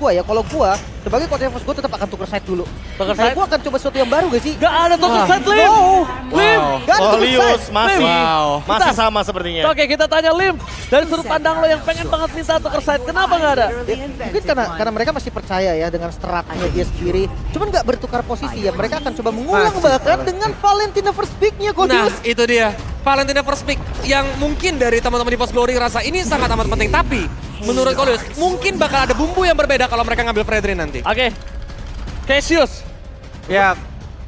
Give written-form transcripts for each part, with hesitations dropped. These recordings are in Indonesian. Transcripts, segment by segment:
gua ya, kalau gua sebagai coach EVOS gua tetap akan tuker side dulu. Tuker Kayak side? gua akan coba sesuatu yang baru gak sih? Gak ada tuker side, Lim. Lim. Gak ada tuker Olius side. masih, Wow. masih sama sepertinya. Oke, kita tanya Lim. Dari sudut pandang lo yang pengen banget minta tuker side, kenapa gak ada? Mungkin karena mereka masih percaya ya dengan stratnya dia sendiri. Cuman nggak bertukar posisi ya. Mereka akan coba mengulang bahkan dengan Valentina first pick-nya Nah, Kodius. itu dia. Valentina first pick yang mungkin dari teman-teman di Post Glory rasa ini sangat amat penting. Tapi menurut Kodius, mungkin bakal ada bumbu yang berbeda kalau mereka ngambil Fredrin nanti. Oke. Cassius. Ya,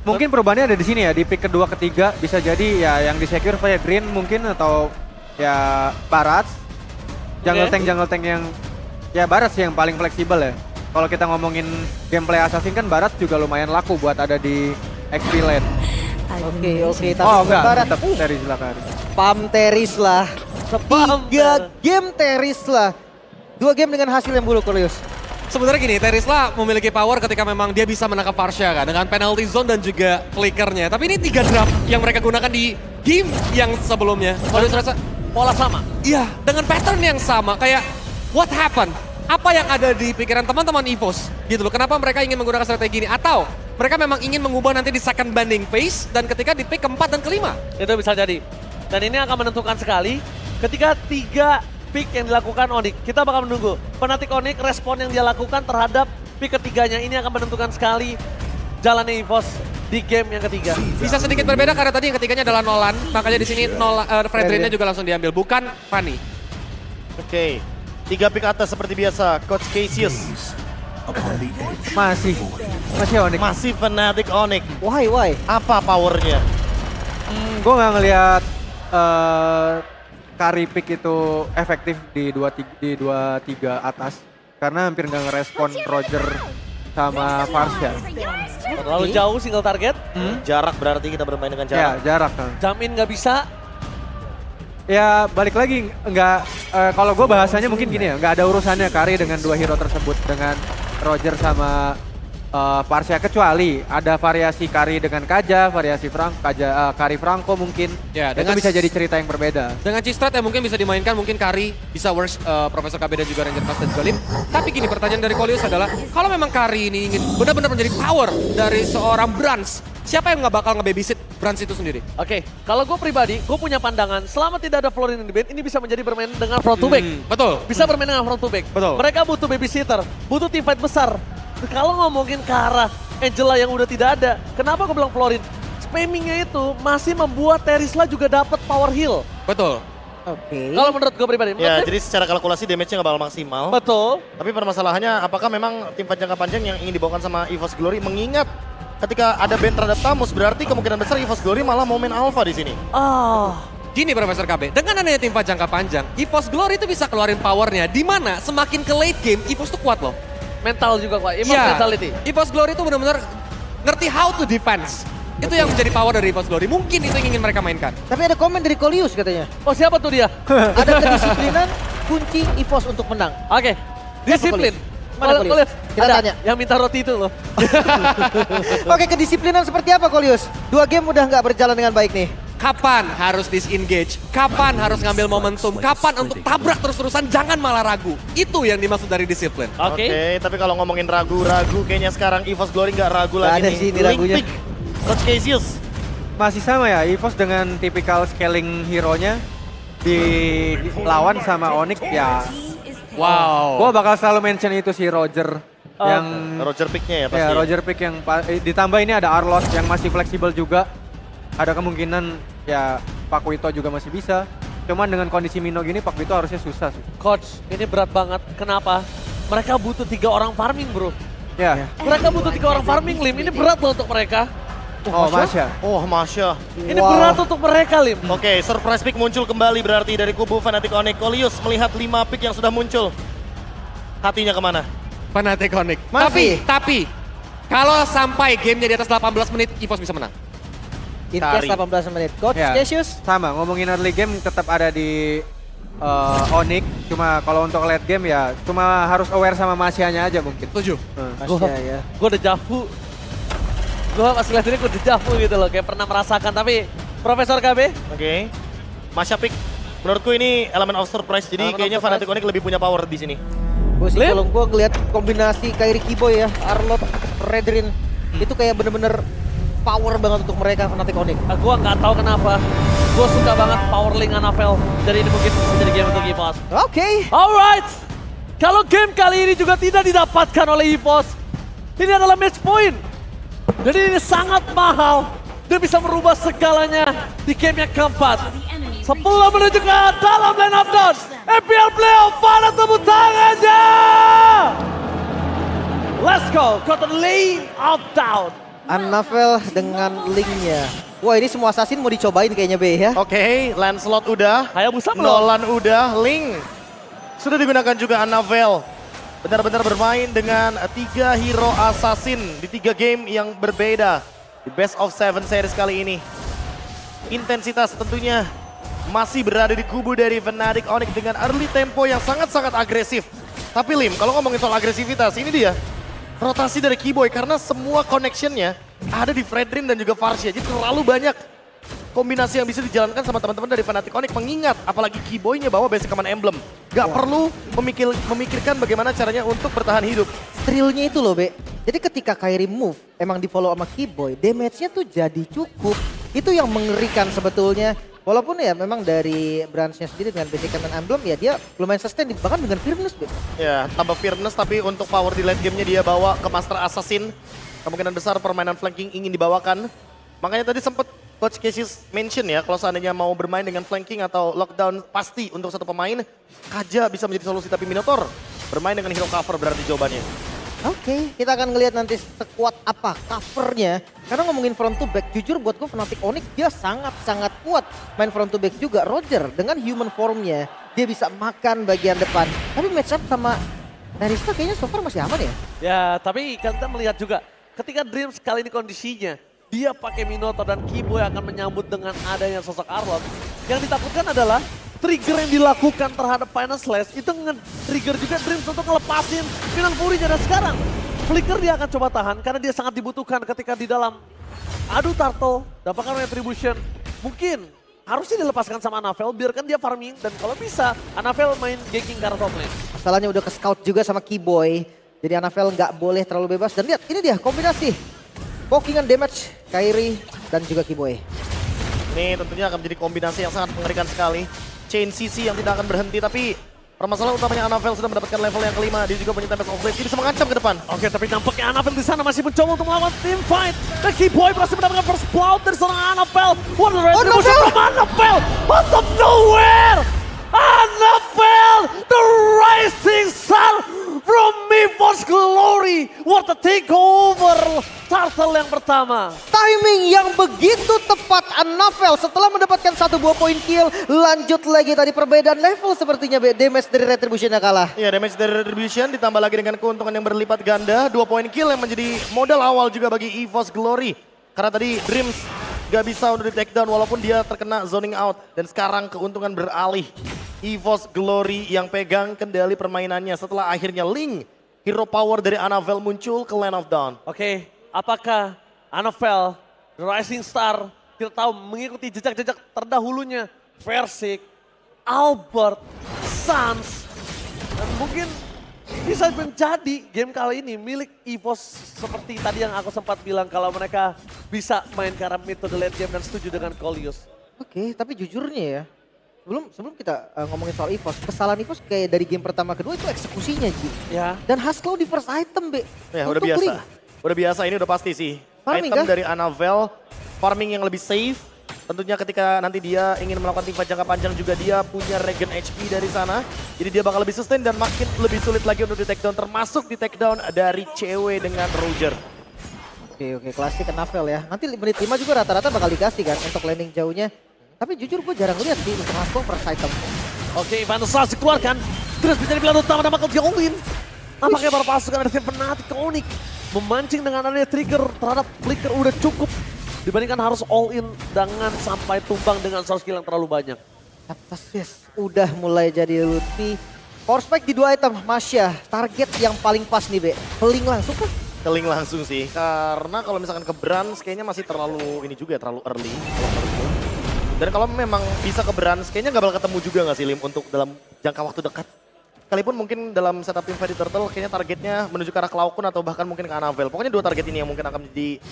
mungkin perubahannya ada di sini ya, di pick kedua ketiga bisa jadi ya yang di secure kayak Green mungkin atau ya Barat. Jungle tank yang ya Barat sih yang paling fleksibel ya. Kalau kita ngomongin gameplay Assassin kan Barat juga lumayan laku buat ada di XP lane. Oke, tapi Oh enggak, Barat. tetap dari Zilakari. Pam Teris lah. Spam. 3 game Teris lah. 2 game dengan hasil yang buruk Kodius. Sebenarnya gini, Terisla memiliki power ketika memang dia bisa menangkap Farsha kan dengan penalty zone dan juga flickernya. Tapi ini 3 draft yang mereka gunakan di game yang sebelumnya. Kodius rasa, Pola sama. iya dengan pattern yang sama. Kayak what happened? Apa yang ada di pikiran teman-teman EVOS gitu loh. Kenapa mereka ingin menggunakan strategi ini? Atau mereka memang ingin mengubah nanti di second banding phase dan ketika di pick keempat dan kelima. Itu bisa jadi. Dan ini akan menentukan sekali ketika 3 pick yang dilakukan Onyx. Kita bakal menunggu Fnatic Onyx respon yang dia lakukan terhadap pick ketiganya. Ini akan menentukan sekali jalannya EVOS di game yang ketiga. Bisa sedikit berbeda karena tadi yang ketiganya adalah Nolan. Makanya di sini Fredrinnya juga langsung diambil, bukan Fanny. Oke, 3 pick atas seperti biasa. Coach Cassius Masih Onyx. masih Fnatic Onyx. Why? Apa powernya? Gue nggak ngelihat carry pick itu efektif di 2-3 atas karena hampir nggak ngerespon Roger sama Farsha. Terlalu jauh single target. Jarak berarti kita bermain dengan Ya jarak. jarak. Jamin nggak bisa. Ya balik lagi nggak kalau gue bahasanya mungkin gini ya, nggak ada urusannya carry dengan 2 hero tersebut dengan Roger sama Farsha, kecuali ada variasi carry dengan Kaja, variasi carry Franco mungkin. Ya, itu dengan bisa jadi cerita yang berbeda. Dengan Cistrat yang mungkin bisa dimainkan, mungkin Kari bisa works Profesor KB dan juga Ranger Pass dan juga Lim. Tapi gini, pertanyaan dari Kolius adalah, kalau memang Kari ini ingin benar-benar menjadi power dari seorang Brans, siapa yang nggak bakal nge-babysit Brans itu sendiri? Oke, kalau gue pribadi, gue punya pandangan selama tidak ada Florin di base, ini bisa menjadi bermain dengan front to back. Betul. Bisa bermain dengan front to back. Betul. Mereka butuh babysitter, butuh team fight besar. Kalau ngomongin ke arah Angela yang udah tidak ada, kenapa gue bilang Florin? Spammingnya itu masih membuat Terisla juga dapat power heal. Betul. Oke. Kalau menurut gue pribadi. Ya, menurut jadi secara kalkulasi damage-nya nggak bakal maksimal. betul. Tapi permasalahannya apakah memang tim fight jangka panjang yang ingin dibawakan sama EVOS Glory, mengingat ketika ada ban terhadap Tamus berarti kemungkinan besar EVOS Glory malah mau main alpha di sini. Gini Profesor KB, dengan adanya tim fight jangka panjang, EVOS Glory itu bisa keluarin powernya, di mana semakin ke late game, EVOS tuh kuat loh. Mental juga kuat, Iya. mentality. EVOS Glory itu benar-benar ngerti how to defense. Itu yang menjadi power dari EVOS Glory. Mungkin itu yang ingin mereka mainkan. Tapi ada komen dari Kolius katanya. Oh siapa tuh dia? Ada kedisiplinan kunci EVOS untuk menang. Oke, disiplin. Mana Kolius? Kita Ada tanya. yang minta roti itu loh. Oke, kedisiplinan seperti apa Kolius? 2 game udah nggak berjalan dengan baik nih. Kapan harus disengage? Kapan harus ngambil momentum? Kapan untuk tabrak terus-terusan? Jangan malah ragu. Itu yang dimaksud dari disiplin. Oke. Oke, tapi kalau ngomongin ragu-ragu, kayaknya sekarang EVOS Glory nggak ragu Nggak lagi ada nih. sih ini Link ragunya. pick, Coach Cassius. Masih sama ya, EVOS dengan tipikal scaling hero-nya dilawan sama Onyx ya. Wow. Gua bakal selalu mention itu si Roger yang Roger picknya ya pasti. ya Roger pick yang ditambah ini ada Arlos yang masih fleksibel juga. Ada kemungkinan ya Pak Wito juga masih bisa. Cuman dengan kondisi Mino gini Pak Wito harusnya susah sih. Coach, ini berat banget. Kenapa? Mereka butuh 3 orang farming bro. Ya. Mereka butuh 3 orang farming Lim. Ini berat loh untuk mereka. Oh, Masya. Oh, Masya. Ini berat untuk mereka Lim. Oke, surprise pick muncul kembali berarti dari kubu Fnatic Onyx. Kolius melihat 5 pick yang sudah muncul. Hatinya kemana? Fnatic Onyx. Masih. Tapi kalau sampai gamenya di atas 18 menit, EVOS bisa menang. Intest Kari. 18 menit. Coach Ya. Cassius? Sama, ngomongin early game tetap ada di Onyx. Cuma kalau untuk late game ya cuma harus aware sama Masyanya aja mungkin. Setuju. Masya ya. Gue udah jafu. Gue pas lihat ini gue udah jafu gitu loh. Kayak pernah merasakan. Tapi Profesor KB, Oke. Masya pick. Menurutku ini elemen of surprise. Jadi Elemen of kayaknya surprise. Fnatic Onyx lebih punya power di sini. Gue sih Lim? kalau gue ngeliat kombinasi Kairi Kiboy ya, Arlot, Redrin, itu kayak bener-bener power banget untuk mereka Fnatic Onyx. Gua nggak tahu kenapa. Gue suka banget power link Anafel. Jadi ini mungkin menjadi game untuk EVOS. Oke. Alright, kalau game kali ini juga tidak didapatkan oleh EVOS, ini adalah match point. Jadi ini sangat mahal. Dia bisa merubah segalanya di game yang keempat. Sebelum menuju ke dalam line up down, EPL Playoff, pada tepuk tangannya. Let's go, got the lane of down. Anafel dengan linknya. Wah ini semua assassin mau dicobain kayaknya B ya. Oke, Lancelot udah, Hayabusa belum? Nolan udah, Ling sudah digunakan juga Anafel. Benar-benar bermain dengan 3 hero assassin di 3 game yang berbeda. Di Best of 7 series kali ini. Intensitas tentunya masih berada di kubu dari Fnatic Onyx dengan early tempo yang sangat-sangat agresif. Tapi Lim, kalau ngomongin soal agresivitas, ini dia rotasi dari Kiboy karena semua connectionnya ada di Fredrin dan juga Farsia. Jadi terlalu banyak kombinasi yang bisa dijalankan sama teman-teman dari Fnatic Onyx. Mengingat apalagi Kiboy-nya bawa basic command emblem. Gak perlu memikirkan bagaimana caranya untuk bertahan hidup. Thrillnya itu loh Be. Jadi ketika Kairi move emang di follow sama Kiboy, damage-nya tuh jadi cukup. Itu yang mengerikan sebetulnya. Walaupun ya memang dari branch-nya sendiri dengan basic command emblem ya dia lumayan sustain bahkan dengan Fearless Be. Ya, tambah Fearless tapi untuk power di late game-nya dia bawa ke Master Assassin. Kemungkinan besar permainan flanking ingin dibawakan. Makanya tadi sempat Coach Cassius mention ya, kalau seandainya mau bermain dengan flanking atau lockdown pasti untuk satu pemain, Kaja bisa menjadi solusi, tapi Minotaur bermain dengan hero cover berarti jawabannya. Oke, kita akan ngelihat nanti sekuat apa covernya. Karena ngomongin front to back, jujur buat gue Fnatic Onyx dia sangat-sangat kuat main front to back juga. Roger dengan human formnya, dia bisa makan bagian depan. Tapi match up sama Narista kayaknya so far masih aman ya. Ya, tapi kita melihat juga ketika Dreams kali ini kondisinya, dia pakai Minotaur dan Kiboy akan menyambut dengan adanya sosok Arlot. Yang ditakutkan adalah trigger yang dilakukan terhadap Final Slash itu nge-trigger juga Dreams untuk ngelepasin Final Fury-nya. Dan sekarang Flicker dia akan coba tahan karena dia sangat dibutuhkan ketika di dalam adu turtle, dapatkan retribution. Mungkin harusnya dilepaskan sama Anafel, biarkan dia farming dan kalau bisa Anafel main ganking ke arah top lane. Masalahnya udah ke scout juga sama Kiboy. Jadi Anafel nggak boleh terlalu bebas. Dan lihat ini dia kombinasi pokingan damage Kairi dan juga Kiboy. Ini tentunya akan menjadi kombinasi yang sangat mengerikan sekali. Chain CC yang tidak akan berhenti, tapi permasalahan utamanya Anafel sudah mendapatkan level yang kelima. Dia juga punya Tempest of Blade, dia bisa mengancam ke depan. Oke, tapi nampaknya Anafel di sana masih mencoba untuk melawan team fight. Dan Kiboy berhasil mendapatkan first blood dari seorang Anafel. What a retribution from Anafel out of nowhere! Anafel, the rising sun from EVOS Glory. What a takeover turtle yang pertama. Timing yang begitu tepat Anafel setelah mendapatkan 1 buah point kill. Lanjut lagi tadi perbedaan level sepertinya damage dari Retribution-nya kalah. Ya, damage dari Retribution ditambah lagi dengan keuntungan yang berlipat ganda. 2 poin kill yang menjadi modal awal juga bagi EVOS Glory. Karena tadi Dreams gak bisa untuk di take down walaupun dia terkena zoning out. Dan sekarang keuntungan beralih. EVOS Glory yang pegang kendali permainannya setelah akhirnya Ling, hero power dari Anafel muncul ke Land of Dawn. Oke, apakah Anafel, the rising star, kita tahu mengikuti jejak-jejak terdahulunya, Versik, Albert, Sans, dan mungkin bisa menjadi game kali ini milik EVOS seperti tadi yang aku sempat bilang kalau mereka bisa main ke arah mid to the late game dan setuju dengan Coleus. Oke, tapi jujurnya ya, sebelum kita ngomongin soal EVOS, kesalahan EVOS kayak dari game pertama kedua itu eksekusinya Ji. Ya. Dan Haskell di first item Be. Ya Untuk udah biasa. Link. Udah biasa, ini udah pasti sih. Farming Item kah? dari Anafel, farming yang lebih safe. Tentunya ketika nanti dia ingin melakukan teamfight jangka panjang juga dia punya regen HP dari sana. Jadi dia bakal lebih sustain dan makin lebih sulit lagi untuk di take down. Termasuk di take down dari cewek dengan Roger. Oke, klasik Anafel ya. Nanti menit 5 juga rata-rata bakal dikasih kan untuk landing jauhnya. Tapi jujur gue jarang lihat sih untuk Haskell first item. Oke, Ivan Slas dikeluarkan. Terus menjadi pilihan utama dan bakal di-all-in. Nampaknya para pasukan dari tim Fnatic Onyx memancing dengan adanya trigger terhadap Flicker udah cukup. Dibandingkan harus all-in dengan sampai tumbang dengan source skill yang terlalu banyak. Atas yes, udah mulai jadi Lutfi. Power spike di 2 item, Masya. Target yang paling pas nih Be. Peling langsung kan? Keling langsung sih. Karena kalau misalkan ke Brands kayaknya masih terlalu ini juga terlalu early. Dan kalau memang bisa ke Brands kayaknya gak bakal ketemu juga gak sih Lim untuk dalam jangka waktu dekat. sekalipun mungkin dalam setup Infinity Turtle kayaknya targetnya menuju ke arah Cloudkun atau bahkan mungkin ke Annabelle. Pokoknya 2 target ini yang mungkin akan menjadi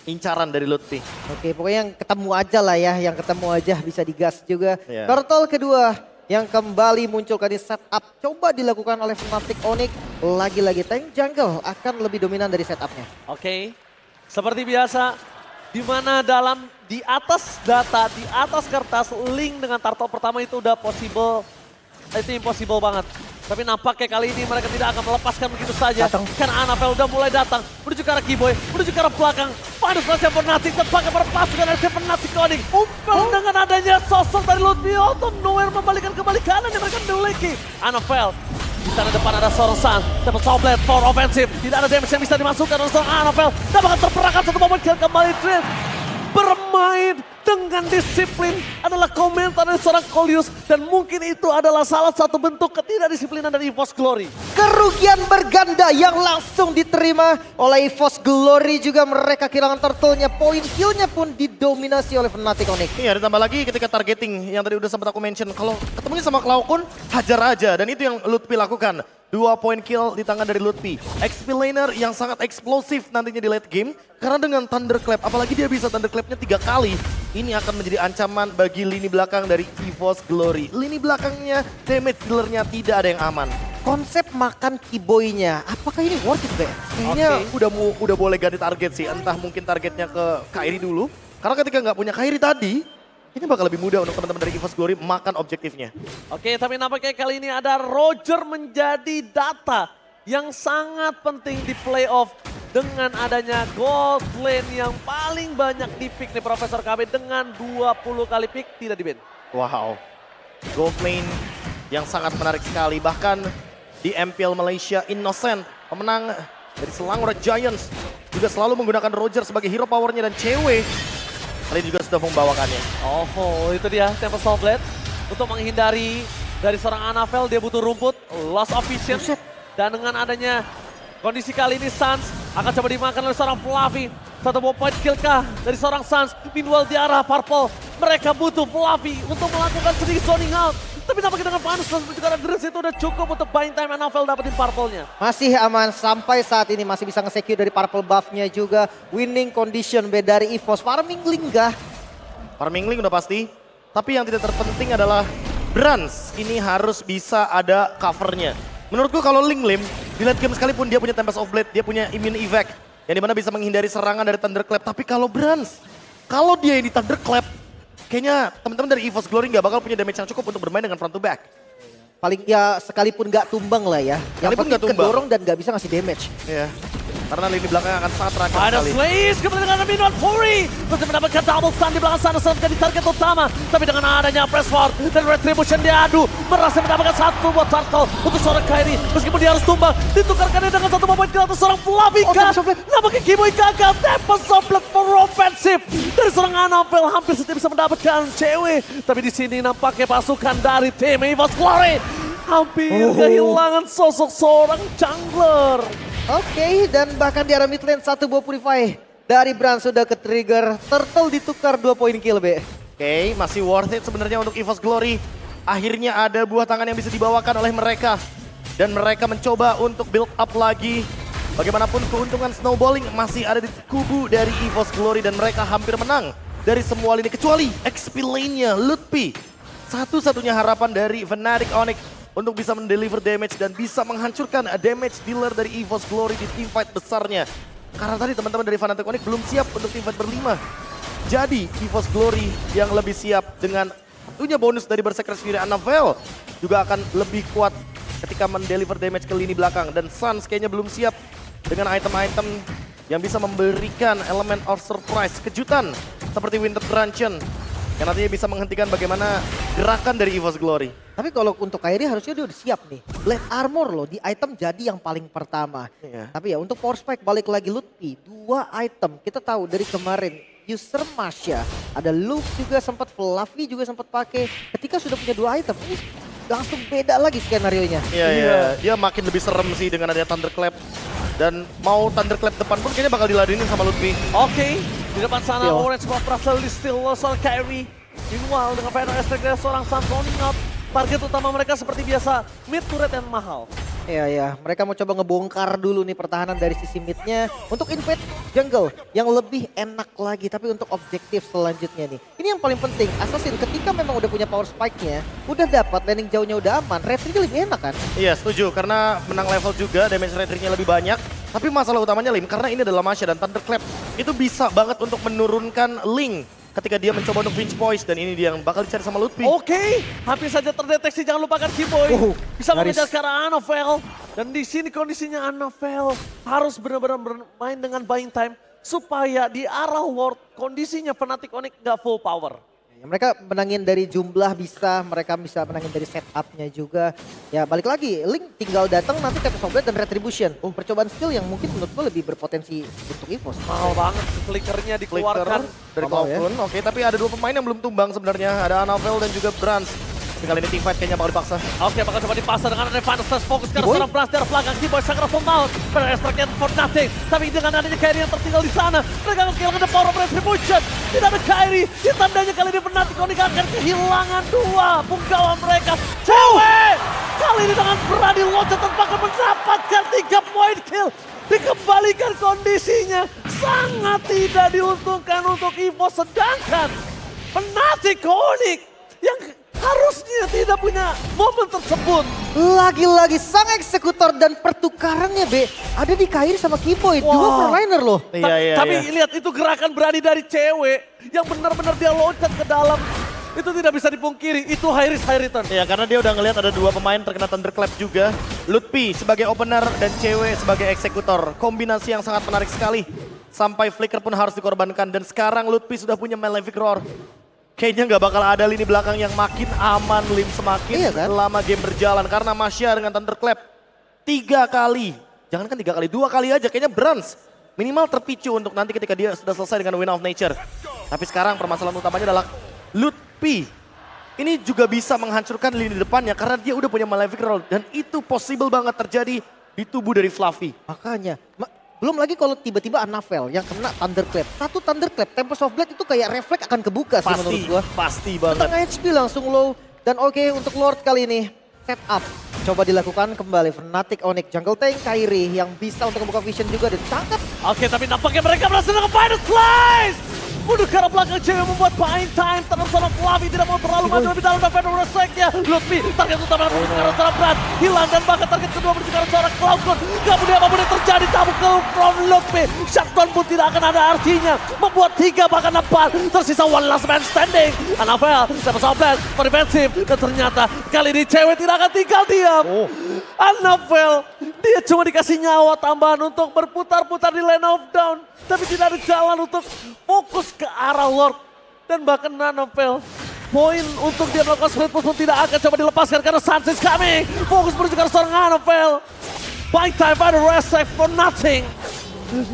incaran dari Lutfi. Oke, pokoknya yang ketemu aja lah ya, yang ketemu aja bisa digas juga. Iya. Turtle kedua yang kembali munculkan di setup coba dilakukan oleh Fnatic Onyx. Lagi-lagi tank jungle akan lebih dominan dari setupnya. Oke, seperti biasa, di mana di atas data, di atas kertas, link dengan turtle pertama itu udah possible, itu impossible banget. Tapi nampaknya kali ini mereka tidak akan melepaskan begitu saja. Datang. Karena Annabelle udah mulai datang, menuju ke arah Kiboy, menuju ke arah belakang. Panas saja Fnatic terpakai perpasukan dari Fnatic Onyx. Dengan adanya sosok dari Lutfi Auto Nowhere membalikan kembali kanan yang mereka memiliki. Annabelle. Di sana depan ada seorang Sun, dapat Soulblade for offensive. Tidak ada damage yang bisa dimasukkan oleh seorang Annabelle. Dapatkan terperangkap satu momen kill kembali Dream. Bermain dengan disiplin adalah komentar dari seorang Coleus. Dan mungkin itu adalah salah satu bentuk ketidakdisiplinan dari EVOS Glory. Kerugian berganda yang langsung diterima oleh EVOS Glory juga mereka kehilangan turtle-nya. Poin kill-nya pun didominasi oleh Fnatic Onyx. Iya, ditambah lagi ketika targeting yang tadi udah sempat aku mention. Kalau ketemunya sama Cloudkun, hajar aja. Dan itu yang Lutfi lakukan. 2 poin kill di tangan dari Lutfi. XP laner yang sangat eksplosif nantinya di late game. Karena dengan Thunderclap, apalagi dia bisa Thunderclap-nya 3 kali. Ini akan menjadi ancaman bagi lini belakang dari EVOS Glory. Lini belakangnya, damage dealer-nya tidak ada yang aman. Konsep makan Kiboy-nya, apakah ini worth it, Be? Kayaknya udah boleh ganti target sih. Entah mungkin targetnya ke Kairi dulu. Karena ketika nggak punya Kairi tadi, ini bakal lebih mudah untuk teman-teman dari EVOS Glory makan objektifnya. Oke, tapi nampaknya kali ini ada Roger menjadi data yang sangat penting di playoff. Dengan adanya gold lane yang paling banyak di pick nih Profesor KB dengan 20 kali pick tidak di ban. Wow, gold lane yang sangat menarik sekali. Bahkan di MPL Malaysia, Innocent, pemenang dari Selangor Giants, juga selalu menggunakan Roger sebagai hero powernya dan cewek. Kali ini juga sudah membawakannya. Oh, itu dia Temple Soulblade. Untuk menghindari dari seorang Annabelle, dia butuh rumput, loss of vision. Dan dengan adanya kondisi kali ini Suns akan coba dimakan oleh seorang Fluffy. Satu buah point kill kah dari seorang Suns. Meanwhile di arah Purple, mereka butuh Fluffy untuk melakukan sedikit zoning out. Tapi nampaknya dengan Panus dan juga Dress itu udah cukup untuk buying time Annabelle dapetin Purple-nya. Masih aman sampai saat ini, masih bisa nge-secure dari Purple buff-nya juga. Winning condition B dari EVOS. Farming Lingga. Farming Link udah pasti. Tapi yang tidak terpenting adalah Brans ini harus bisa ada covernya. Menurutku kalau Ling Lim, di late game sekalipun dia punya Tempest of Blade, dia punya Immune Evac. Yang dimana bisa menghindari serangan dari Thunderclap. Tapi kalau Brans, kalau dia yang di Thunderclap, kayaknya teman-teman dari EVOS Glory nggak bakal punya damage yang cukup untuk bermain dengan front to back. Paling ya sekalipun nggak tumbang lah ya. Yang Sekalipun penting nggak tumbang. kedorong dan nggak bisa ngasih damage. Iya. Karena lini belakang akan sangat terancam Ada sekali. Slays kembali dengan Minuan Fury. Masih mendapatkan double stun di belakang sana saat di target utama. Tapi dengan adanya press forward dan retribution diadu. Berhasil mendapatkan satu buat turtle untuk seorang Kairi. Meskipun dia harus tumbang. Ditukarkannya dengan satu momen kill atau seorang Fluffy kan. Nampaknya Kiboy gagal. Temple Soulblade for offensive. Dari seorang Annabelle hampir saja bisa mendapatkan cewek. Tapi di sini nampaknya pasukan dari tim EVOS Glory hampir kehilangan sosok seorang jungler. Oke, dan bahkan di arah mid lane satu buah Purify dari Brand sudah ke trigger. Turtle ditukar 2 poin kill, Be. Oke, masih worth it sebenarnya untuk EVOS Glory. Akhirnya ada buah tangan yang bisa dibawakan oleh mereka. Dan mereka mencoba untuk build up lagi. Bagaimanapun keuntungan snowballing masih ada di kubu dari EVOS Glory. Dan mereka hampir menang dari semua lini. Kecuali XP lane-nya, Lutfi. Satu-satunya harapan dari Fnatic Onyx untuk bisa mendeliver damage dan bisa menghancurkan damage dealer dari EVOS Glory di teamfight besarnya. Karena tadi teman-teman dari Fnatic Onyx belum siap untuk teamfight berlima. Jadi EVOS Glory yang lebih siap dengan tentunya bonus dari Berserker Fury Annabelle juga akan lebih kuat ketika mendeliver damage ke lini belakang. Dan Suns kayaknya belum siap dengan item-item yang bisa memberikan elemen of surprise, kejutan seperti Winter Truncheon yang nantinya bisa menghentikan bagaimana gerakan dari EVOS Glory. Tapi kalau untuk Kairi harusnya dia udah siap nih. Blade Armor loh, di item jadi yang paling pertama. Iya. Tapi ya untuk Power Spike balik lagi Lutfi, 2 item. Kita tahu dari kemarin user Masya, ada Luke juga sempat, Fluffy juga sempat pakai. Ketika sudah punya 2 item, ini langsung beda lagi skenario-nya. Iya, dia makin lebih serem sih dengan adanya Thunderclap. Dan mau Thunderclap depan pun kayaknya bakal diladenin sama Lutfi. Oke, di depan sana Yo. Orange Buff berhasil di steal soal Kairi. Meanwhile dengan final attack dari seorang Sun zoning out. Target utama mereka seperti biasa, mid turret yang mahal. Iya, mereka mau coba ngebongkar dulu nih pertahanan dari sisi midnya untuk invade jungle yang lebih enak lagi. Tapi untuk objektif selanjutnya nih, ini yang paling penting. Assassin ketika memang udah punya power spike-nya, udah dapat landing jauhnya udah aman, retry-nya lebih enak kan? Iya setuju, karena menang level juga, damage retry-nya lebih banyak. Tapi masalah utamanya Lim, karena ini adalah Masya dan Thunderclap, itu bisa banget untuk menurunkan Link ketika dia mencoba untuk pinch poise, dan ini dia yang bakal dicari sama Lutfi. Oke, hampir saja terdeteksi, jangan lupakan Keyboy. Bisa nyaris. mengejar ke arah Annabelle. Dan di sini kondisinya Annabelle harus benar-benar bermain dengan buying time supaya di arah Lord kondisinya Fnatic Onyx nggak full power. Ya, mereka menangin dari jumlah bisa, mereka bisa menangin dari setupnya juga. Ya balik lagi, Link tinggal datang nanti Tempest of Blade dan Retribution. Percobaan skill yang mungkin menurut gue lebih berpotensi untuk EVOS. Mahal banget flickernya dikeluarkan. Dari Mau ya? Cloudrunner. Oke, tapi ada dua pemain yang belum tumbang sebenarnya. Ada Annabelle dan juga Brans. Tapi kali ini teamfight kayaknya bakal dipaksa. Oke, bakal coba dipasang dengan Revan Stars fokus ke Keyboy? seorang Blast dari belakang. Keyboy sangat full out. Extract for nothing. Tapi dengan adanya Kairi yang tertinggal di sana, mereka akan kehilangan the power of Retribution. Tidak ada Kairi, ditandanya kali ini Fnatic Onyx akan kehilangan dua punggawa mereka. Cewek! Kali ini dengan berani loncat tanpa akan mendapatkan 3 point kill. Dikembalikan kondisinya sangat tidak diuntungkan untuk EVOS, sedangkan Fnatic Onyx yang harusnya tidak punya momen tersebut. Lagi-lagi sang eksekutor dan pertukarannya ada di Kairi sama Keyboy. Dua Wah. frontliner loh. Tapi lihat itu gerakan berani dari cewek yang benar-benar dia loncat ke dalam. Itu tidak bisa dipungkiri, itu high risk high return. Ya, karena dia udah ngelihat ada dua pemain terkena Thunderclap juga. Lutfi sebagai opener dan cewek sebagai eksekutor. Kombinasi yang sangat menarik sekali. Sampai Flicker pun harus dikorbankan. Dan sekarang Lutfi sudah punya Malefic Roar. Kayaknya nggak bakal ada lini belakang yang makin aman, Lim, semakin Iya kan? lama game berjalan. Karena Masya dengan Thunderclap 3 kali. Jangankan 3 kali, 2 kali aja kayaknya Brans. Minimal terpicu untuk nanti ketika dia sudah selesai dengan Wind of Nature. Tapi sekarang permasalahan utamanya adalah Lutfi. Ini juga bisa menghancurkan lini depannya karena dia udah punya Malefic Roar. Dan itu possible banget terjadi di tubuh dari Fluffy. Makanya, belum lagi kalau tiba-tiba Annabelle yang kena Thunderclap. Satu Thunderclap, Tempest of Blade itu kayak refleks akan kebuka sih menurut gua. Pasti banget. Setengah HP langsung low. Dan oke untuk Lord kali ini, set up. Coba dilakukan kembali Fnatic Onyx Jungle Tank Kairi yang bisa untuk membuka vision juga ditangkap. Oke, tapi nampaknya mereka berhasil dengan Final Slice. Mundur ke arah belakang cewek membuat buying time. Terus seorang Fluffy tidak mau terlalu maju lebih dalam dan Final Strike-nya. Lutfi, target utama menuju ke arah seorang Brand. Hilang dan bahkan target kedua menuju ke arah seorang Cloudcon. Gak boleh apapun yang terjadi, tabuk ke from Lutfi. Shutdown pun tidak akan ada artinya. Membuat 3 bahkan 4. Tersisa one last man standing. Annabelle, dapat softland, defensif. Dan ternyata kali ini cewek tidak akan tinggal diam. Annabelle, dia cuma dikasih nyawa tambahan untuk berputar-putar di lane of down. Tapi tidak ada jalan untuk fokus ke arah Lord. Dan bahkan Annabelle, poin untuk dia melakukan split push pun tidak akan coba dilepaskan karena Sunset coming. Fokus menuju ke arah seorang Annabelle. Buying time by the rest for nothing.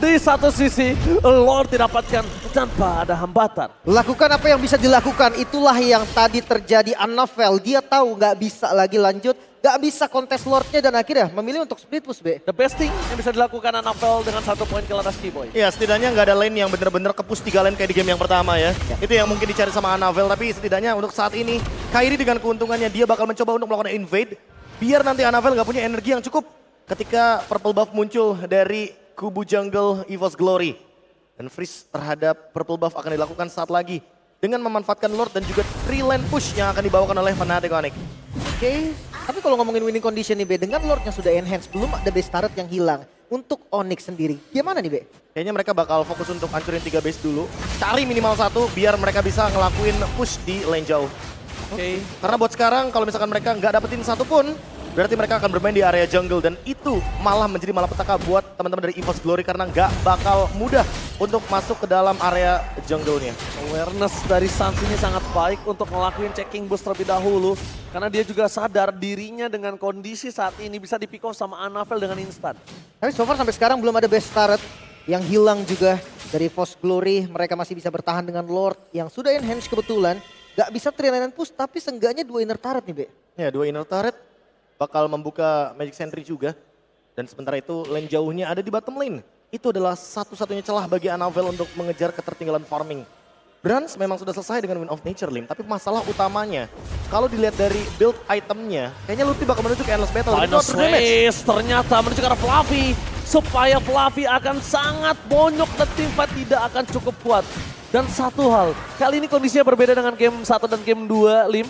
Di satu sisi, Lord didapatkan tanpa ada hambatan. Lakukan apa yang bisa dilakukan, itulah yang tadi terjadi Annabelle. Dia tahu nggak bisa lagi lanjut, nggak bisa kontes Lordnya dan akhirnya memilih untuk split push B. The best thing yang bisa dilakukan Annabelle dengan 1 poin kill atas Keyboy. Ya setidaknya nggak ada lane yang bener-bener kepus 3 lane kayak di game yang pertama ya. Itu yang mungkin dicari sama Annabelle, tapi setidaknya untuk saat ini Kairi dengan keuntungannya dia bakal mencoba untuk melakukan invade. Biar nanti Annabelle nggak punya energi yang cukup ketika purple buff muncul dari kubu jungle EVOS Glory. Dan freeze terhadap purple buff akan dilakukan saat lagi dengan memanfaatkan Lord dan juga 3 lane push yang akan dibawakan oleh Fnatic Onyx. Oke, tapi kalau ngomongin winning condition nih B, dengan Lord yang sudah enhance, belum ada base turret yang hilang. Untuk Onyx sendiri, gimana nih B? Kayaknya mereka bakal fokus untuk hancurin 3 base dulu. Cari minimal 1 biar mereka bisa ngelakuin push di lane jauh. Oke. Karena buat sekarang kalau misalkan mereka nggak dapetin 1 pun, berarti mereka akan bermain di area jungle. Dan itu malah menjadi malapetaka buat teman-teman dari EVOS Glory karena nggak bakal mudah untuk masuk ke dalam area jungle-nya. Awareness dari Sans ini sangat baik untuk ngelakuin checking boost terlebih dahulu. Karena dia juga sadar dirinya dengan kondisi saat ini bisa di-pick off sama Annabelle dengan instan. Tapi so far sampai sekarang belum ada base turret yang hilang juga dari EVOS Glory. Mereka masih bisa bertahan dengan Lord yang sudah enhance kebetulan. Gak bisa 3 lane push tapi seenggaknya 2 inner turret nih B. Ya 2 inner turret bakal membuka Magic Sentry juga. Dan sementara itu lane jauhnya ada di bottom lane. Itu adalah satu-satunya celah bagi Annabelle untuk mengejar ketertinggalan farming. Brans memang sudah selesai dengan Win of Nature, Lim. Tapi masalah utamanya, kalau dilihat dari build itemnya, kayaknya Lutfi bakal menuju ke Endless Battle. Final Slays ternyata menuju ke arah Fluffy. Supaya Fluffy akan sangat bonyok dan teamfight tidak akan cukup kuat. Dan satu hal, kali ini kondisinya berbeda dengan game 1 dan game 2, Lim.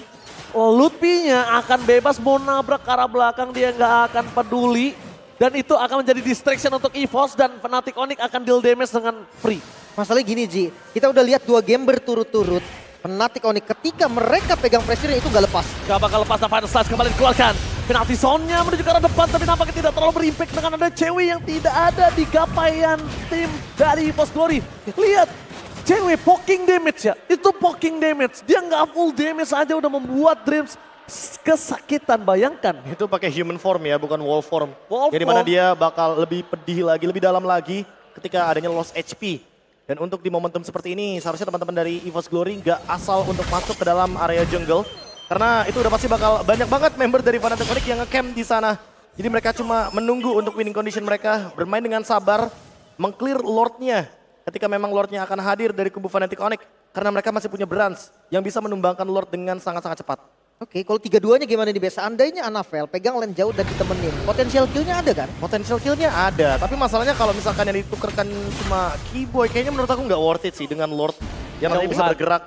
Lutfi-nya akan bebas mau nabrak ke arah belakang, dia nggak akan peduli. Dan itu akan menjadi distraction untuk EVOS dan Fnatic Onyx akan deal damage dengan free. Masalahnya gini Ji, kita udah lihat 2 game berturut-turut. Fnatic Onyx ketika mereka pegang pressure itu gak lepas. Gak bakal lepas dan Final Slash kembali dikeluarkan. Penalti zone-nya menuju ke arah depan tapi nampaknya tidak terlalu berimpact dengan ada cewek yang tidak ada di capaian tim dari EVOS Glory. Lihat, cewek poking damage ya, itu poking damage. Dia nggak full damage aja udah membuat Dreams kesakitan, bayangkan. Itu pakai human form ya, bukan wall form. Wall Jadi mana form. dia bakal lebih pedih lagi, lebih dalam lagi ketika adanya lost HP. Dan untuk di momentum seperti ini, seharusnya teman-teman dari EVOS Glory nggak asal untuk masuk ke dalam area jungle. Karena itu udah pasti bakal banyak banget member dari Fnatic Onyx yang nge-camp di sana. Jadi mereka cuma menunggu untuk winning condition mereka, bermain dengan sabar, meng-clear Lord-nya. Ketika memang Lord-nya akan hadir dari kubu Fnatic Onyx. Karena mereka masih punya Brans yang bisa menumbangkan Lord dengan sangat-sangat cepat. Oke, kalau 3-2-nya gimana nih Bes? Seandainya Anavel pegang lane jauh dan ditemenin, potensial kill-nya ada kan? Potensial kill-nya ada, tapi masalahnya kalau misalkan yang ditukerkan cuma Keyboy, kayaknya menurut aku nggak worth it sih dengan Lord yang nanti bisa Jauhan. bergerak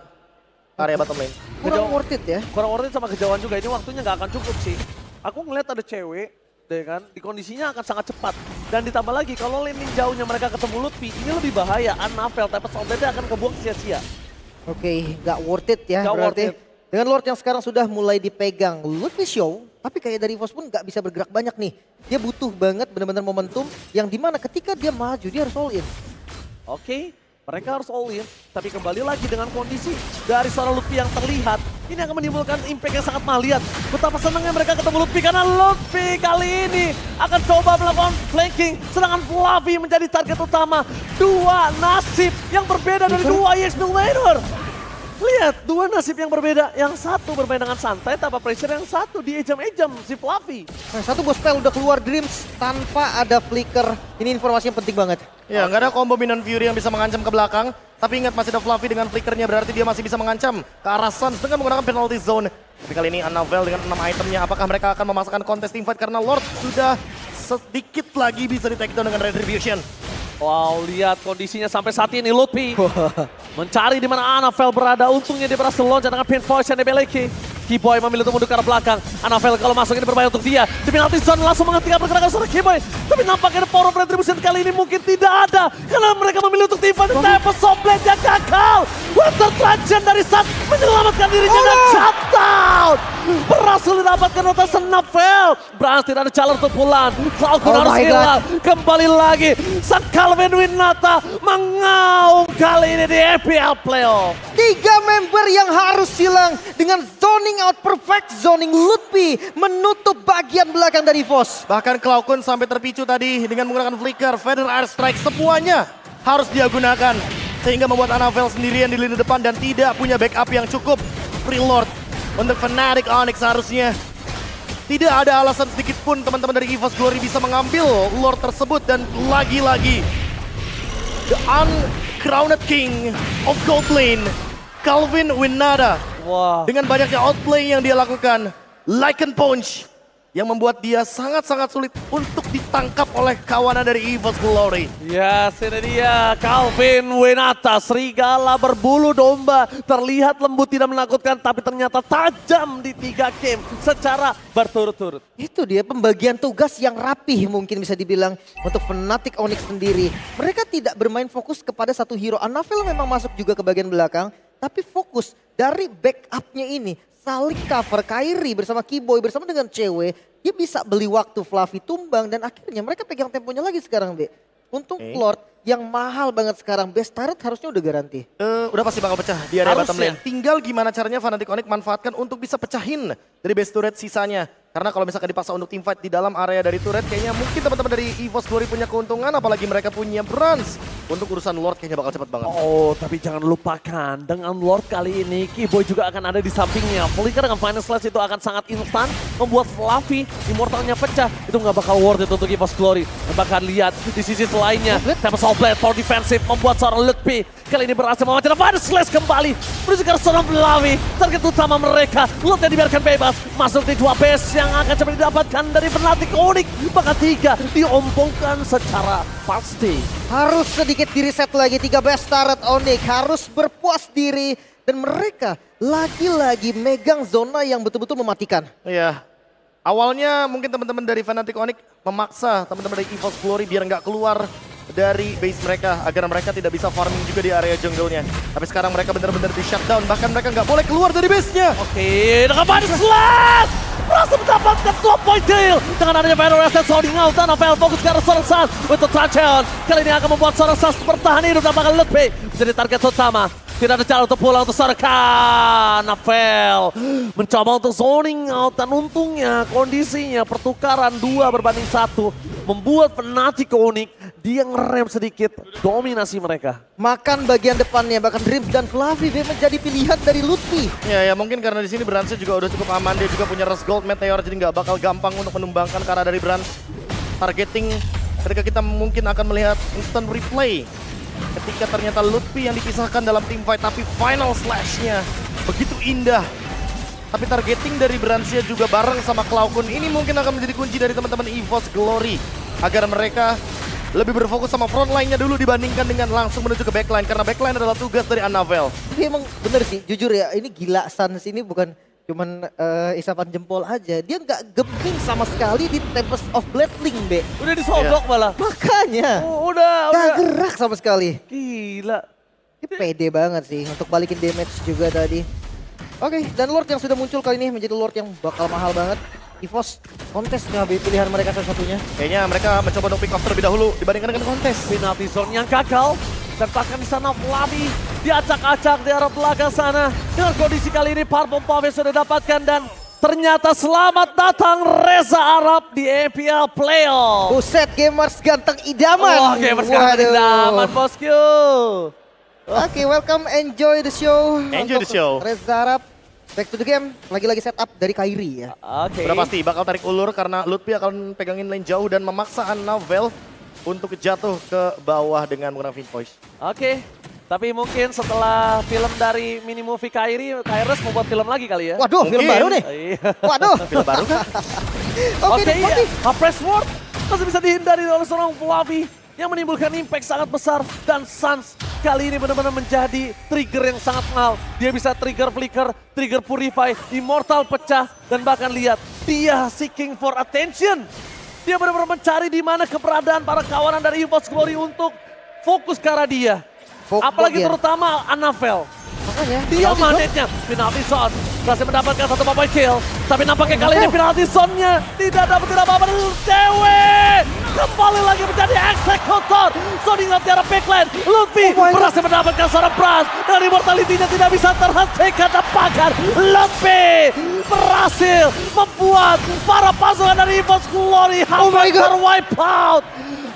ke area bottom lane. Kurang worth it ya. Kurang worth it sama kejauhan juga, ini waktunya nggak akan cukup sih. Aku ngeliat ada cewek, deh kan, di kondisinya akan sangat cepat. Dan ditambah lagi, kalau laning jauhnya mereka ketemu Lutfi, ini lebih bahaya. Anavel, Tempest of Death akan kebuang sia-sia. Oke, nggak worth it ya Nggak berarti. worth it. Dengan Lord yang sekarang sudah mulai dipegang Lutfi Show, tapi kayak dari EVOS pun nggak bisa bergerak banyak nih. Dia butuh banget benar-benar momentum yang dimana ketika dia maju dia harus all in. Oke, mereka harus all in, tapi kembali lagi dengan kondisi dari seorang Lutfi yang terlihat, ini akan menimbulkan impact yang sangat mahal. Lihat betapa senangnya mereka ketemu Lutfi karena Lutfi kali ini akan coba melakukan flanking, sedangkan Fluffy menjadi target utama. Dua nasib yang berbeda dari dua EX Millionaire. Lihat, dua nasib yang berbeda. Yang satu bermain dengan santai tanpa pressure, yang satu diejam-ejam si Fluffy. Nah, satu bos spell udah keluar Dreams tanpa ada flicker. Ini informasi yang penting banget. Ya, nggak ada combo Minion Fury yang bisa mengancam ke belakang. Tapi ingat masih ada Fluffy dengan flickernya, berarti dia masih bisa mengancam ke arah Suns dengan menggunakan penalty zone. Tapi kali ini Anavel dengan 6 itemnya, apakah mereka akan memasakkan kontes teamfight karena Lord sudah sedikit lagi bisa di take down dengan Retribution. Wow, lihat kondisinya sampai saat ini Lutfi mencari di mana Anavel berada. Untungnya dia berhasil loncat dengan pin voice yang dimiliki. Keyboy memilih untuk mundur ke arah belakang. Anavel kalau masuk ini berbahaya untuk dia. Di penalti zone langsung menghentikan pergerakan seorang Keyboy. Tapi nampaknya power of retribution kali ini mungkin tidak ada. Karena mereka memilih untuk teamfight. Tempest of Blade yang gagal. Winter Trajan dari Sun menyelamatkan dirinya dan shutdown. Berhasil didapatkan atas Anavel. Brans tidak ada jalan untuk pulang. Falcon Oh harus my God. hilang. Kembali lagi. Sang Calvin Winata mengaung kali ini di EPL Playoff. 3 member yang harus hilang dengan zoning out perfect zoning Lutfi menutup bagian belakang dari EVOS. Bahkan Cloudcon sampai terpicu tadi dengan menggunakan flicker, Feather Air Strike, semuanya harus dia gunakan. Sehingga membuat Anavel sendirian di lini depan dan tidak punya backup yang cukup. Free Lord untuk Fnatic Onyx harusnya. Tidak ada alasan sedikit pun teman-teman dari EVOS Glory bisa mengambil Lord tersebut. Dan lagi-lagi, the uncrowned king of Gold Lane, Calvin Winata. Wah. Dengan banyaknya outplay yang dia lakukan, Lycan Punch yang membuat dia sangat-sangat sulit untuk ditangkap oleh kawanan dari EVOS Glory. Ya, ini dia Calvin Winata, serigala berbulu domba. Terlihat lembut tidak menakutkan, tapi ternyata tajam di 3 game secara berturut-turut. Itu dia pembagian tugas yang rapih mungkin bisa dibilang untuk Fnatic Onyx sendiri. Mereka tidak bermain fokus kepada satu hero. Anavel memang masuk juga ke bagian belakang, tapi fokus dari backupnya ini. Saling cover Kairi bersama Keyboy bersama dengan cewek. Dia bisa beli waktu Fluffy tumbang dan akhirnya mereka pegang temponya lagi sekarang, Be. Untung Lord yang mahal banget sekarang. Best turret harusnya udah garanti. Udah pasti bakal pecah di area bottom Harusnya. lane. Tinggal gimana caranya Fnatic Onyx manfaatkan untuk bisa pecahin dari base turret sisanya. Karena kalau misalkan dipaksa untuk teamfight di dalam area dari turret, kayaknya mungkin teman-teman dari EVOS Glory punya keuntungan, apalagi mereka punya Brans untuk urusan Lord kayaknya bakal cepet banget. Oh, tapi jangan lupakan dengan Lord kali ini, Keyboy juga akan ada di sampingnya. Flicker dengan Final Slash itu akan sangat instan, membuat Fluffy Immortalnya pecah. Itu nggak bakal worth it untuk EVOS Glory. Dan bahkan lihat di sisi lainnya, Tempest of Blade for defensive membuat seorang Lutfi kali ini berhasil memecahkan Final Slash kembali. Menuju ke seorang Fluffy, target utama mereka. Lord yang dibiarkan bebas, masuk di 2 base yang akan cepat didapatkan dari Fnatic Onyx. Bahkan 3 diompongkan secara pasti. Harus sedikit di-reset lagi 3 best turret Onyx, harus berpuas diri dan mereka lagi-lagi megang zona yang betul-betul mematikan. Iya. Awalnya mungkin teman-teman dari Fnatic Onyx memaksa teman-teman dari EVOS Glory biar nggak keluar dari base mereka agar mereka tidak bisa farming juga di area jungle-nya. Tapi sekarang mereka benar-benar di shutdown, bahkan mereka nggak boleh keluar dari base-nya. Oke, dengan Final Slash berhasil mendapatkan 2 point kill. Dengan adanya Final Reset sounding out, Anavel fokus ke arah seorang Sans untuk Trancheon. Kali ini akan membuat seorang Sans bertahan hidup dan bakal Lutfi menjadi target utama. Tidak ada cara untuk pulang untuk seorang Anavel. Mencoba untuk zoning out dan untungnya kondisinya pertukaran 2 berbanding 1 membuat Fnatic Onyx dia ngerem sedikit dominasi mereka. Makan bagian depannya, bahkan Dreams dan Fluffy menjadi pilihan dari Lutfi. Ya mungkin karena di sini Brans juga udah cukup aman, dia juga punya Rust Gold Meteor jadi nggak bakal gampang untuk menumbangkan karena dari Brans. Targeting ketika kita mungkin akan melihat instant replay ketika ternyata Lutfi yang dipisahkan dalam team fight tapi Final Slash-nya begitu indah. Tapi targeting dari Bransia juga bareng sama Cloudcon ini mungkin akan menjadi kunci dari teman-teman EVOS Glory agar mereka lebih berfokus sama front line-nya dulu dibandingkan dengan langsung menuju ke backline karena backline adalah tugas dari Anavel. Tapi emang bener sih, jujur ya, ini gila Sans ini bukan cuman isapan jempol aja. Dia nggak geming sama sekali di Tempest of Blading, Be. Udah disodok malah. Makanya, Udah. nggak gerak sama sekali. Gila. Ini pede banget sih untuk balikin damage juga tadi. Oke, dan Lord yang sudah muncul kali ini menjadi Lord yang bakal mahal banget. EVOS kontes nggak pilihan mereka satu-satunya. Kayaknya mereka mencoba untuk pick off terlebih dahulu dibandingkan dengan kontes. Penalty zone yang gagal. Dan bahkan di sana Flavi diacak-acak di arah belakang sana. Dengan kondisi kali ini Purple Pave sudah dapatkan dan ternyata selamat datang Reza Arab di EPL Playoff. Buset, gamers ganteng idaman. Wah, gamers ganteng idaman, bosku. Oke, welcome, enjoy the show. Enjoy the show. Reza Arab, back to the game. Lagi-lagi setup dari Kairi ya. Oke. Udah pasti bakal tarik ulur karena Lutfi akan pegangin lane jauh dan memaksa Anavel untuk jatuh ke bawah dengan menggunakan Vinvoice. Oke. Tapi mungkin setelah film dari mini movie Kairos mau buat film lagi kali ya. Waduh, film Mungkin. baru nih. Iya. Waduh. Film baru kan? Oke, Iya. Press Ward masih bisa dihindari oleh seorang Flavi yang menimbulkan impact sangat besar. Dan Sans kali ini benar-benar menjadi trigger yang sangat mahal. Dia bisa trigger Flicker, trigger Purify, Immortal pecah. Dan bahkan lihat, dia seeking for attention. Dia benar-benar mencari di mana keberadaan para kawanan dari EVOS Glory untuk fokus ke arah dia. Apalagi terutama Anavel. Makanya, Dia manetnya, penalty zone. Berhasil mendapatkan 1 point kill. Tapi nampaknya kali ini penalty zone-nya tidak dapat apa-apa dari Dewe. Kembali lagi menjadi eksekutor. Zoning out di arah backline. Lutfi berhasil mendapatkan seorang Brans. Dan immortality-nya tidak bisa terhentikan. Bahkan Lutfi berhasil membuat para pasukan dari EVOS Glory hampir terwipe out.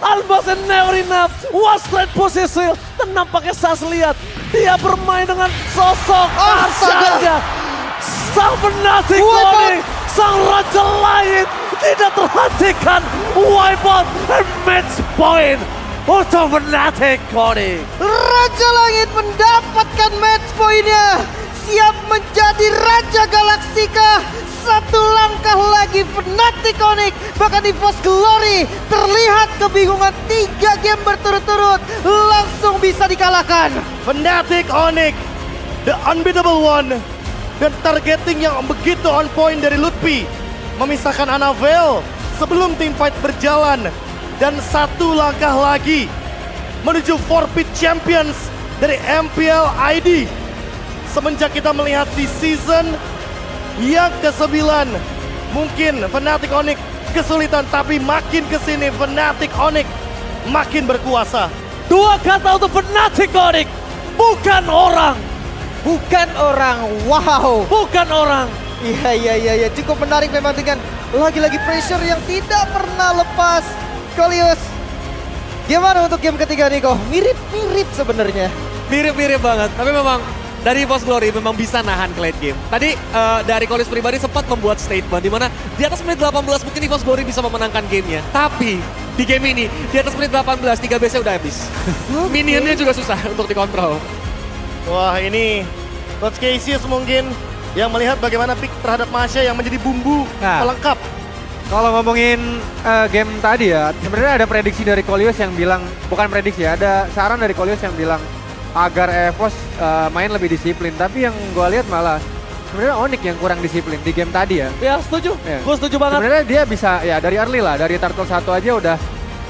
Almost never enough. One straight position. Dan nampaknya saya lihat dia bermain dengan sosok Arsanya. Sang Fnatic Onyx, sang raja langit tidak terhentikan. Wipeout and match point untuk Fnatic Onyx. Raja Langit mendapatkan match point-nya. Siap menjadi Raja Galaksika. Satu langkah lagi Fnatic Onyx. Bahkan EVOS Glory terlihat kebingungan 3 game berturut-turut. Langsung bisa dikalahkan. Fnatic Onyx, the unbeatable one. Dan targeting yang begitu on point dari Lutfi. Memisahkan Anavel sebelum tim fight berjalan. Dan 1 langkah lagi menuju forfeit champions dari MPL ID. Semenjak kita melihat di season yang ke-9, mungkin Fnatic Onyx kesulitan, tapi makin kesini Fnatic Onyx makin berkuasa. 2 kata untuk Fnatic Onyx, bukan orang. Bukan orang, wow. Bukan orang. Iya, cukup menarik memang dengan lagi-lagi pressure yang tidak pernah lepas. Coleus Gimana untuk game ketiga nih kok? Mirip-mirip sebenarnya. Mirip-mirip banget, tapi memang dari EVOS Glory memang bisa nahan ke late game. Tadi dari Kolis pribadi sempat membuat statement di mana di atas menit 18 mungkin EVOS Glory bisa memenangkan gamenya. Tapi di game ini di atas menit 18 3 BC udah habis. Minionnya juga susah untuk dikontrol. Wah ini Coach Cassius mungkin yang melihat bagaimana pick terhadap Masya yang menjadi bumbu Nah. pelengkap. Kalau ngomongin game tadi ya, sebenarnya ada prediksi dari Kolius yang bilang, bukan prediksi ya, ada saran dari Kolius yang bilang agar EVOS main lebih disiplin. Tapi yang gue lihat malah sebenarnya Onyx yang kurang disiplin di game tadi ya. Ya setuju, Ya. gue setuju banget. Sebenarnya dia bisa ya dari early lah, dari Turtle 1 aja udah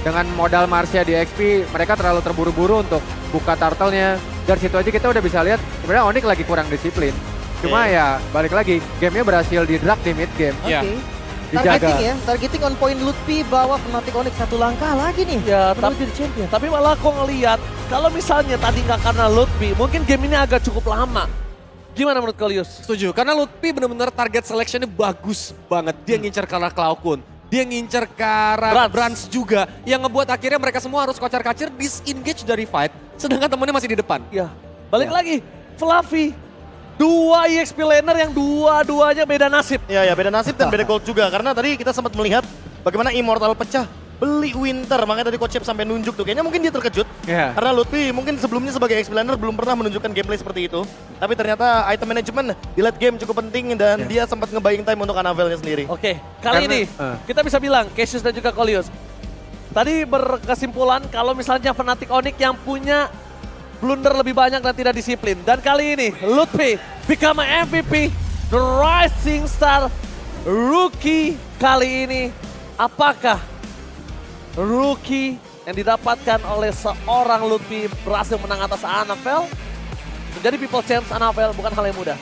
dengan modal Marsha di XP, mereka terlalu terburu-buru untuk buka turtle-nya. Dari situ aja kita udah bisa lihat sebenarnya Onyx lagi kurang disiplin. Cuma ya balik lagi, gamenya berhasil di drag di mid game. Iya. Oke. Dijaga. Targeting ya, targeting on point Lutfi bawa Fnatic Onyx satu langkah lagi nih. Ya, menuju tapi, di champion. tapi malah aku ngeliat kalau misalnya tadi nggak karena Lutfi, mungkin game ini agak cukup lama. Gimana menurut Kolius? Setuju, karena Lutfi benar-benar target selection-nya bagus banget. Dia ngincer ke arah Cloud, dia ngincer ke arah Brans juga. Yang ngebuat akhirnya mereka semua harus kocar-kacir, disengage dari fight. Sedangkan temennya masih di depan. Ya, balik lagi, Fluffy. Dua EXP laner yang dua-duanya beda nasib. Ya beda nasib dan beda gold juga. Karena tadi kita sempat melihat bagaimana Immortal pecah. Beli Winter, makanya tadi Coach Chef sampai nunjuk tuh. Kayaknya mungkin dia terkejut. Iya. Karena Lutfi mungkin sebelumnya sebagai explainer belum pernah menunjukkan gameplay seperti itu. Tapi ternyata item management di late game cukup penting dan dia sempat nge-buying time untuk Annabelle-nya sendiri. Oke, kali Karena- ini kita bisa bilang, Cassius dan juga Kolius. Tadi berkesimpulan kalau misalnya Fnatic Onyx yang punya blunder lebih banyak dan tidak disiplin. Dan kali ini Lutfi become MVP, the rising star rookie kali ini. Apakah rookie yang didapatkan oleh seorang Lutfi berhasil menang atas Annabelle? Menjadi people champs Annabelle bukan hal yang mudah.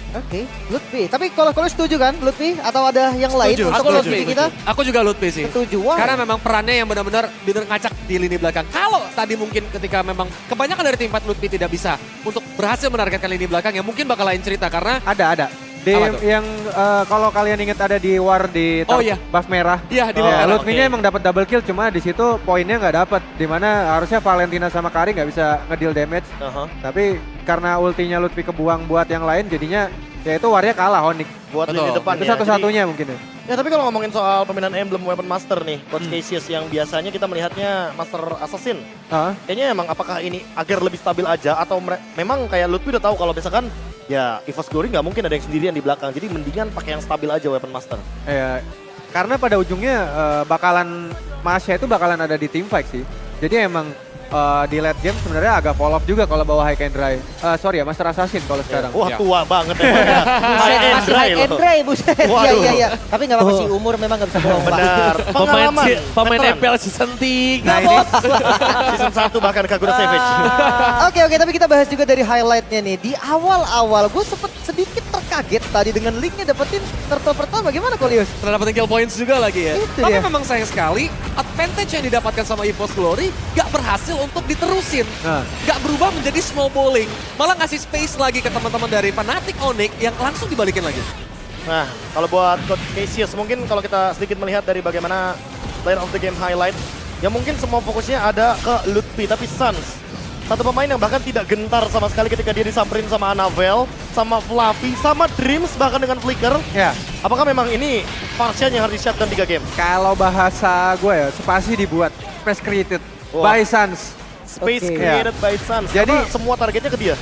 Oke, Lutfi. Tapi kalau setuju kan Lutfi atau ada yang lain Setuju, untuk setuju. Lutfi kita? Aku juga Lutfi sih. Setuju. Wow. Karena memang perannya yang benar-benar ngacak di lini belakang. Kalau tadi mungkin ketika memang kebanyakan dari tim 4 Lutfi tidak bisa untuk berhasil menargetkan lini belakang, ya mungkin bakal lain cerita karena Ada. Di Apa tuh? yang kalau kalian ingat ada di war di Oh, iya. buff merah. iya di Oh, lini Ya, oke. Lutfi-nya emang dapat double kill, cuma di situ poinnya nggak dapat. Dimana harusnya Valentina sama Kari nggak bisa ngedeal damage. Tapi karena ultinya Lutfi kebuang buat yang lain, jadinya ya itu warnya kalah Onyx. Buat Betul. lini depan Itu ya. satu-satunya mungkin ya. Ya tapi kalau ngomongin soal pemilihan emblem weapon master nih, Coach Cassius yang biasanya kita melihatnya master assassin. Ah, Kayaknya emang apakah ini agar lebih stabil aja atau memang kayak Lutfi udah tahu kalau misalkan ya EVOS Glory nggak mungkin ada yang sendirian di belakang. Jadi mendingan pakai yang stabil aja weapon master. ya, karena pada ujungnya bakalan Masya itu bakalan ada di team fight sih. Jadi emang di late game sebenarnya agak fall off juga kalau bawa High and Dry. Sorry ya, Master Assassin kalau sekarang. Wah Ya. tua banget emang ya. High and Masih dry high and loh. dry, buset. Iya, Waduh. iya, iya. Tapi nggak apa-apa sih, umur memang nggak bisa bohong. Pak. Benar. Pengalaman. Pemain veteran. MPL season 3, Nah, ini bos. season 1 bahkan Kagura Savage. Oke, tapi kita bahas juga dari highlightnya nih. Di awal-awal gue sempet sedikit terkaget tadi dengan linknya dapetin turtle pertama. Gimana Kolius? setelah dapetin kill points juga lagi ya. Itu Tapi dia. memang sayang sekali advantage yang didapatkan sama EVOS Glory gak berhasil untuk diterusin. Nah. Gak berubah menjadi small bowling. Malah ngasih space lagi ke teman-teman dari Fnatic Onyx yang langsung dibalikin lagi. Nah, kalau buat Coach Cassius mungkin kalau kita sedikit melihat dari bagaimana player of the game highlight, ya mungkin semua fokusnya ada ke Lutfi, tapi Suns. Satu pemain yang bahkan tidak gentar sama sekali ketika dia disamperin sama Annabelle, sama Fluffy, sama Dreams bahkan dengan Flicker. Ya, Apakah memang ini Parsian yang harus di-shutdown 3 game? kalau bahasa gue ya, spasi dibuat, space created Wah. by Suns. Space Oke. created by Suns. Jadi- Karena semua targetnya ke dia.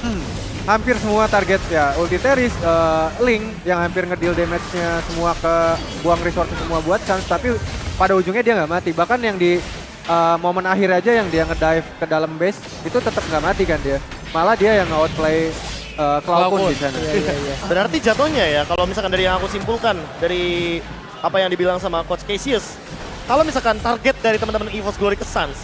Hampir semua target ya, ulti Teris, Link yang hampir ngedeal damage-nya semua ke buang resources semua buat Suns, tapi pada ujungnya dia nggak mati. Bahkan yang di momen akhir aja yang dia ngedive ke dalam base itu tetap nggak mati kan dia. Malah dia yang outplay Cloud di sana. Berarti jatuhnya ya, kalau misalkan dari yang aku simpulkan, dari apa yang dibilang sama Coach Cassius, kalau misalkan target dari teman-teman EVOS Glory ke Suns,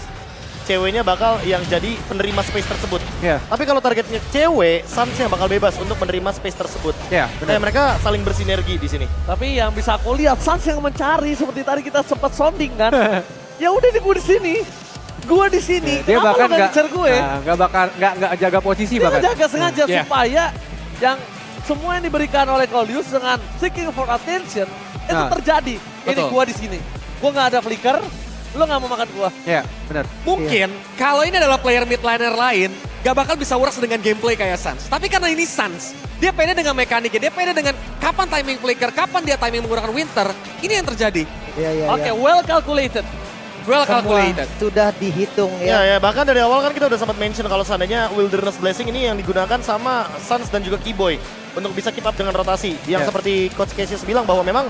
ceweknya bakal yang jadi penerima space tersebut. Ya, Tapi kalau targetnya cewek, Suns yang bakal bebas untuk menerima space tersebut. ya, Kayak benar. mereka saling bersinergi di sini. Tapi yang bisa aku lihat Suns yang mencari seperti tadi kita sempat sounding kan. Ya udah nih gue di sini. Gue di sini. Dia Kenapa bahkan lu nggak ngejar gue? nggak bakal nggak jaga posisi Dia bahkan. ngejaga sengaja Iya. supaya yang semua yang diberikan oleh Kolius dengan seeking for attention itu Nah, terjadi. Ini betul. gue di sini. Gue nggak ada flicker. Lo gak mau makan gua. Ya, benar. Mungkin kalau ini adalah player mid laner lain, gak bakal bisa works dengan gameplay kayak Suns. Tapi karena ini Suns, dia pede dengan mekaniknya, dia pede dengan kapan timing flicker, kapan dia timing menggunakan winter. Ini yang terjadi. Iya, iya, Oke, iya. well calculated. Well Semua calculated. sudah dihitung Ya, ya. bahkan dari awal kan kita udah sempat mention kalau seandainya Wilderness Blessing ini yang digunakan sama Suns dan juga Keyboy untuk bisa keep up dengan rotasi. Yang Ya. seperti Coach Cassius bilang bahwa memang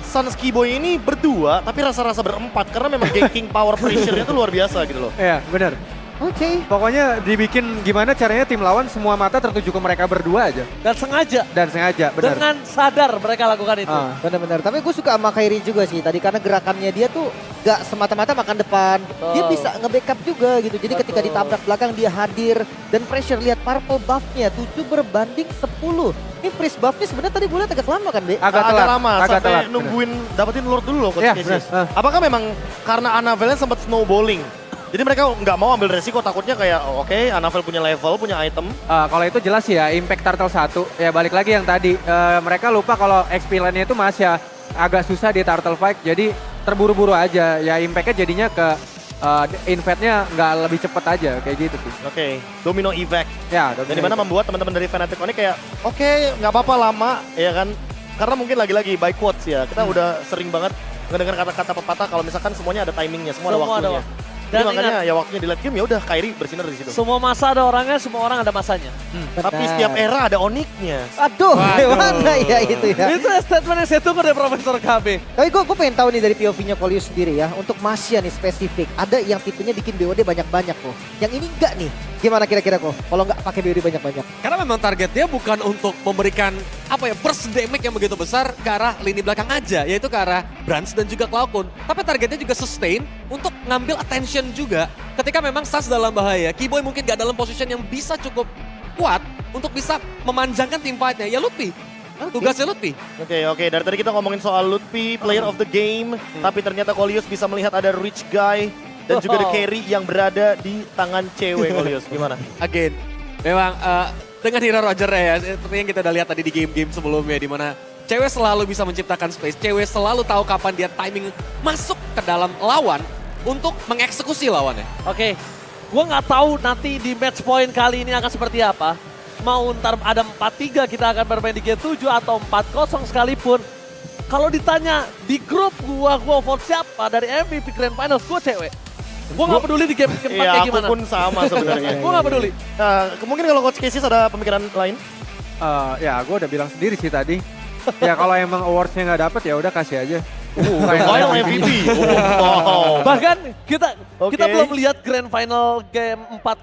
Suns Keyboy ini berdua tapi rasa-rasa berempat karena memang ganking power pressure-nya itu luar biasa gitu loh. Iya, benar. Oke. Pokoknya dibikin gimana caranya tim lawan semua mata tertuju ke mereka berdua aja. Dan sengaja. Dan sengaja, benar. Dengan sadar mereka lakukan itu. Ah. Benar-benar. Tapi gue suka sama Kyrie juga sih tadi karena gerakannya dia tuh gak semata-mata makan depan. Dia bisa nge-backup juga gitu. Jadi ketika Betul. ditabrak belakang dia hadir dan pressure lihat purple buff-nya 7 berbanding 10. Ini freeze buff-nya sebenarnya tadi gue lihat agak lama kan, Be? Agak telat, lama agak sampai telat, nungguin dapetin Lord dulu loh Coach Iya, Cassius. benar. Apakah memang karena Anavelnya sempat snowballing? Jadi mereka nggak mau ambil resiko takutnya kayak oke, Anavel punya level, punya item. Kalau itu jelas ya, Impact Turtle 1. Ya balik lagi yang tadi, mereka lupa kalau XP lane-nya itu masih agak susah di Turtle Fight. Jadi terburu-buru aja, ya Impact-nya jadinya ke invade-nya nggak lebih cepet aja, kayak gitu sih. Oke, domino effect. Ya, Dan dimana membuat teman-teman dari Fnatic Onyx kayak oke, nggak apa-apa lama ya kan. Karena mungkin lagi-lagi by quotes ya, kita udah sering banget mendengar kata-kata pepatah kalau misalkan semuanya ada timingnya, semua ada Semua ada waktunya. waktu. Jadi Dan makanya ingat, ya waktunya di late game ya udah Kyrie bersinar di situ. semua masa ada orangnya, semua orang ada masanya. Tapi setiap era ada Onyx-nya. Aduh, Waduh. mana ya itu ya. Itu statement yang saya tunggu dari Profesor KB. Tapi gue pengen tahu nih dari POV-nya Kolius sendiri ya. Untuk Masya nih spesifik. Ada yang tipenya bikin BOD banyak-banyak kok. Yang ini enggak nih. Gimana kira-kira kok? Kalau enggak pakai BOD banyak-banyak. Karena memang targetnya bukan untuk memberikan burst damage yang begitu besar ke arah lini belakang aja, yaitu ke arah Brans dan juga Cloudcon. Tapi targetnya juga sustain untuk ngambil attention juga ketika memang Suns dalam bahaya. Keyboy mungkin gak dalam position yang bisa cukup kuat untuk bisa memanjangkan tim fight-nya. Ya Lutfi, tugasnya Lutfi. Oke. Dari tadi kita ngomongin soal Lutfi, player of the game. Tapi ternyata Kolius bisa melihat ada rich guy. Dan juga the carry yang berada di tangan cewek Kolius. Gimana? Again, memang dengan hero Roger ya, seperti yang kita udah lihat tadi di game-game sebelumnya, di mana cewek selalu bisa menciptakan space, cewek selalu tahu kapan dia timing masuk ke dalam lawan untuk mengeksekusi lawannya. Oke, gua nggak tahu nanti di match point kali ini akan seperti apa. Mau ntar ada 4-3 kita akan bermain di G7 atau 4-0 sekalipun. Kalau ditanya di grup gua vote siapa dari MVP Grand Finals, gua cewek. Gua nggak peduli di game keempat Iya, kayak aku gimana. pun sama sebenarnya. Gua nggak peduli. Nah, mungkin kalau Coach Cassius ada pemikiran lain? Ya gue udah bilang sendiri sih tadi. Ya kalau emang awards-nya nggak dapet ya udah kasih aja. Final MVP. Wow. Bahkan kita Oke. belum lihat Grand Final game 4